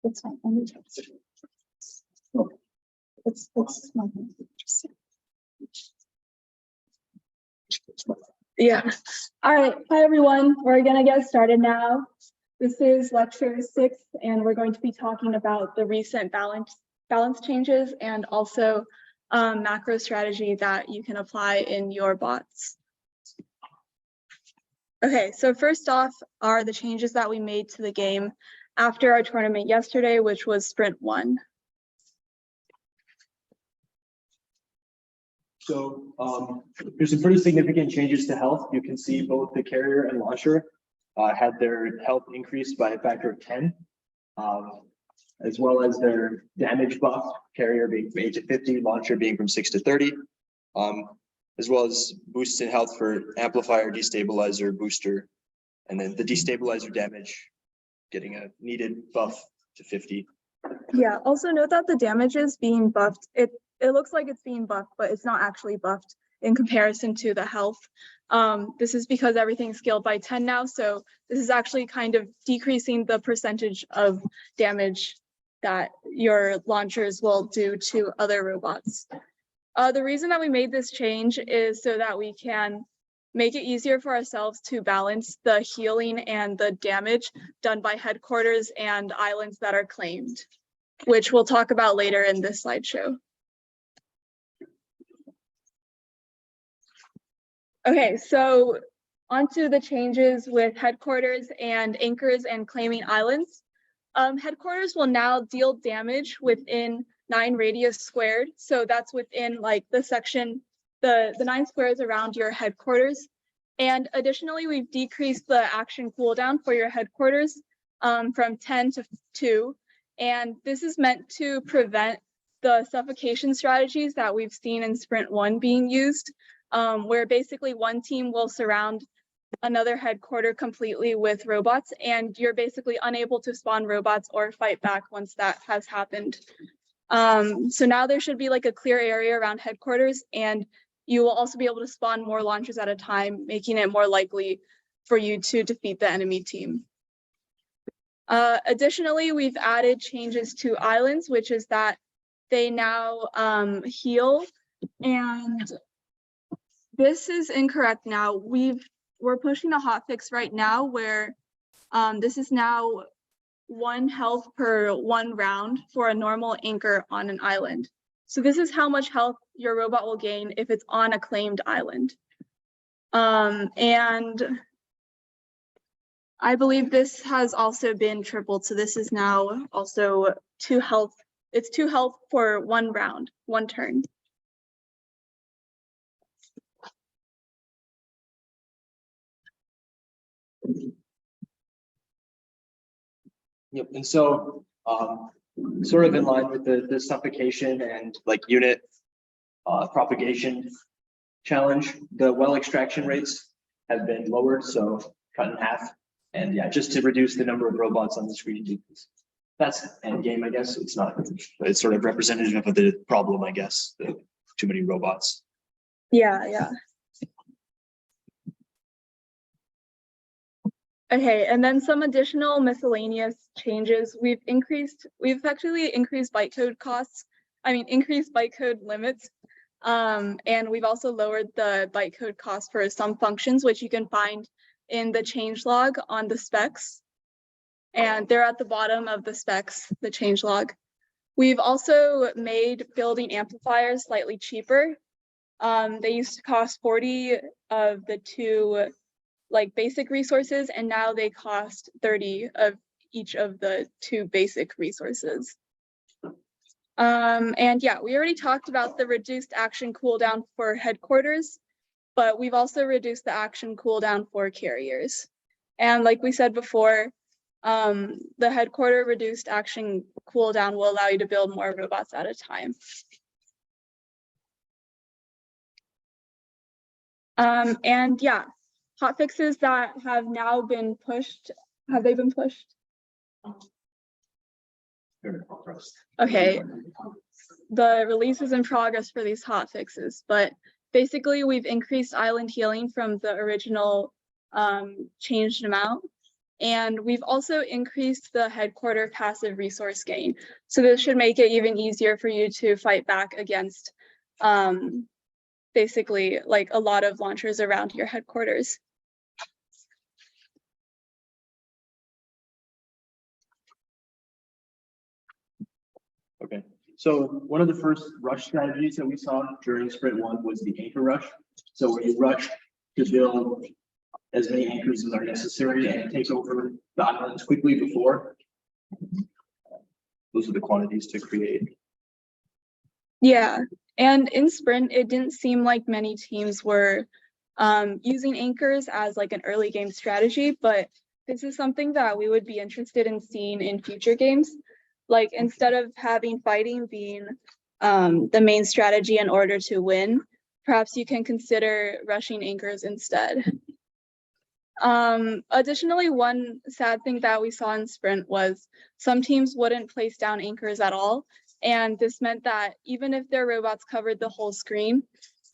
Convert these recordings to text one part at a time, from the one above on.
It's fine. I'm gonna text it. Okay. It's not gonna be interesting. Yeah. All right. Hi, everyone. We're going to get started now. This is lecture 6, and we're going to be talking about the recent balance changes and also macro strategy that you can apply in your bots. Okay, so first off are the changes that we made to the game after our tournament yesterday, which was Sprint 1. So there's some pretty significant changes to health. You can see both the carrier and launcher had their health increased by a factor of 10, as well as their damage buff, carrier being from 8 to 50, launcher being from 6 to 30, as well as boosts in health for amplifier, destabilizer, booster, and then the destabilizer damage getting a needed buff to 50. Yeah, also note that the damage is being buffed. It looks like it's being buffed, but it's not actually buffed in comparison to the health. This is because everything's scaled by 10 now, so this is actually kind of decreasing the percentage of damage that your launchers will do to other robots. The reason that we made this change is so that we can make it easier for ourselves to balance the healing and the damage done by headquarters and islands that are claimed, which we'll talk about later in this slideshow. Okay, so onto the changes with headquarters and anchors and claiming islands. Headquarters will now deal damage within 9 radius squared. So that's within like the section, the 9 squares around your headquarters. And additionally, we've decreased the action cooldown for your headquarters from 10 to 2. And this is meant to prevent the suffocation strategies that we've seen in Sprint 1 being used, where basically one team will surround another headquarter completely with robots, and you're basically unable to spawn robots or fight back once that has happened. So now there should be like a clear area around headquarters, and you will also be able to spawn more launchers at a time, making it more likely for you to defeat the enemy team. Additionally, we've added changes to islands, which is that they now heal, and this is incorrect now. We're pushing a hotfix right now where this is now 1 health per 1 round for a normal anchor on an island. So this is how much health your robot will gain if it's on a claimed island. And I believe this has also been tripled. So this is now also 2 health. It's 2 health for 1 round, 1 turn. Yep, and so sort of in line with the suffocation and like unit propagation challenge, the well extraction rates have been lowered, so cut in half. And yeah, just to reduce the number of robots on the screen. That's end game, I guess. It's not, it's sort of representative of the problem, I guess, too many robots. Yeah. Okay, and then some additional miscellaneous changes. We've actually increased bytecode costs. Increased bytecode limits. And we've also lowered the bytecode cost for some functions, which you can find in the changelog on the specs. And they're at the bottom of the specs, the changelog. We've also made building amplifiers slightly cheaper. They used to cost 40 of the 2 like basic resources, and now they cost 30 of each of the 2 basic resources. And yeah, we already talked about the reduced action cooldown for headquarters, but we've also reduced the action cooldown for carriers. And like we said before, the headquarter reduced action cooldown will allow you to build more robots at a time. And yeah, hotfixes that have now been pushed, have they been pushed? Okay, the release is in progress for these hotfixes, but basically we've increased island healing from the original changed amount. And we've also increased the headquarter passive resource gain. So this should make it even easier for you to fight back against basically like a lot of launchers around your headquarters. Okay, so one of the first rush strategies that we saw during sprint 1 was the anchor rush. So where you rush to build as many anchors as are necessary and take over the islands quickly before. Those are the quantities to create. Yeah, and in sprint, it didn't seem like many teams were using anchors as like an early game strategy, but this is something that we would be interested in seeing in future games. Like instead of having fighting being the main strategy in order to win, perhaps you can consider rushing anchors instead. Additionally, one sad thing that we saw in sprint was some teams wouldn't place down anchors at all. And this meant that even if their robots covered the whole screen,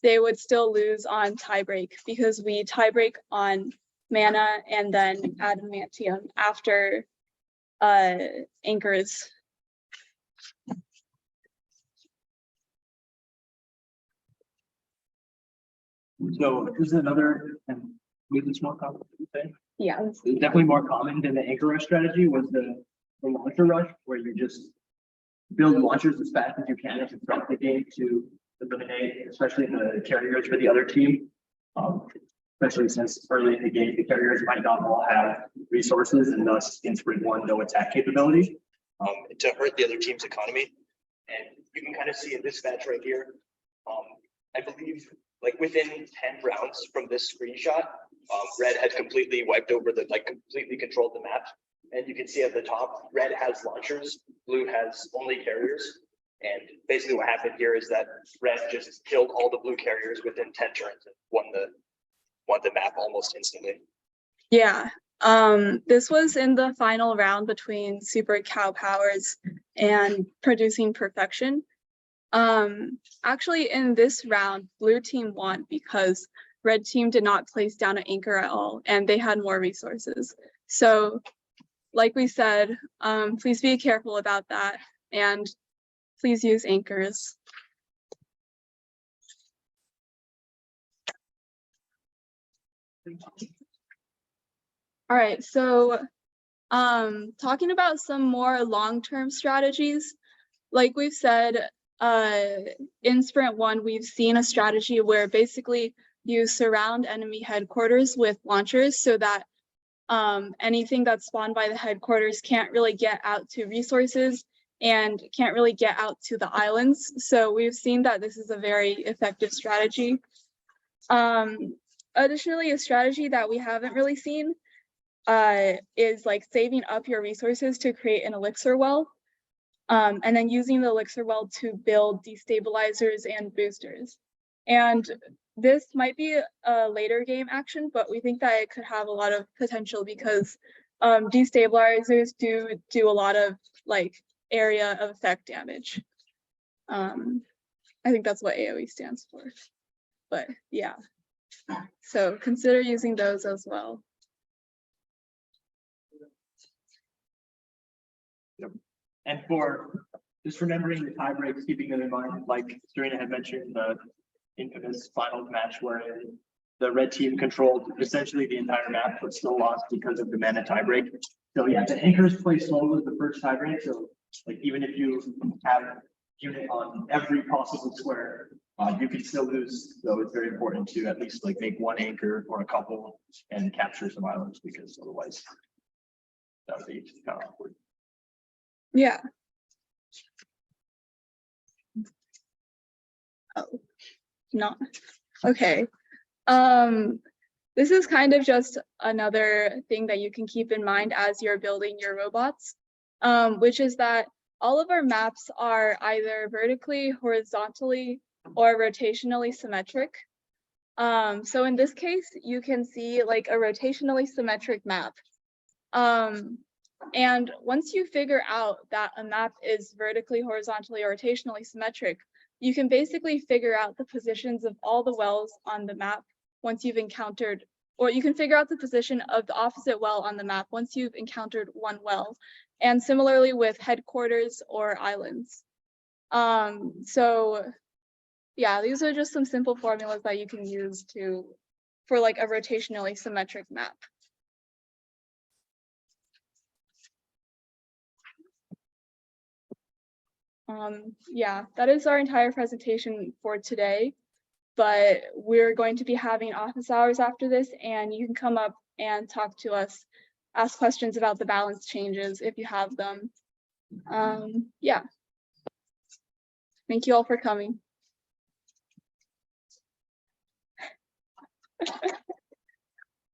they would still lose on tiebreak because we tiebreak on mana and then adamantium after anchors. So this is another, and maybe it's more common to say. Yeah. It's definitely more common than the anchor rush strategy was the launcher rush, where you just build launchers as fast as you can at the start of the game to eliminate, especially the carriers for the other team. Especially since early in the game, the carriers might not all have resources and thus in sprint 1, no attack capability to hurt the other team's economy. And you can kind of see in this match right here, I believe like within 10 rounds from this screenshot, red had completely wiped over the, completely controlled the map. And you can see at the top, red has launchers, blue has only carriers. And basically what happened here is that red just killed all the blue carriers within 10 turns and won the map almost instantly. Yeah, this was in the final round between Super Cow Powers and Producing Perfection. Actually in this round, blue team won because red team did not place down an anchor at all and they had more resources. So like we said, please be careful about that and please use anchors. All right, so talking about some more long-term strategies, like we've said, in sprint 1, we've seen a strategy where basically you surround enemy headquarters with launchers so that anything that's spawned by the headquarters can't really get out to resources and can't really get out to the islands. So we've seen that this is a very effective strategy. Additionally, a strategy that we haven't really seen is like saving up your resources to create an elixir well. And then using the elixir well to build destabilizers and boosters. And this might be a later game action, but we think that it could have a lot of potential because destabilizers do a lot of like area of effect damage. I think that's what AoE stands for, but yeah. So consider using those as well. And for just remembering the tie breaks, keeping them in mind, like Serena had mentioned, the infamous final match where the red team controlled essentially the entire map, but still lost because of the mana tie break. So yeah, the anchors play slow with the first tie break. So like even if you have unit on every possible square, you can still lose. So it's very important to at least like make one anchor or a couple and capture some islands because otherwise that would be kind of awkward. Yeah. Oh, not okay. This is kind of just another thing that you can keep in mind as you're building your robots, which is that all of our maps are either vertically, horizontally, or rotationally symmetric. So in this case, you can see like a rotationally symmetric map. And once you figure out that a map is vertically, horizontally, or rotationally symmetric, you can basically figure out the positions of all the wells on the map once you've encountered or you can figure out the position of the opposite well on the map once you've encountered one well. And similarly with headquarters or islands. So yeah, these are just some simple formulas that you can use for like a rotationally symmetric map. Yeah, that is our entire presentation for today, but we're going to be having office hours after this, and you can come up and talk to us, ask questions about the balance changes if you have them. Yeah. Thank you all for coming.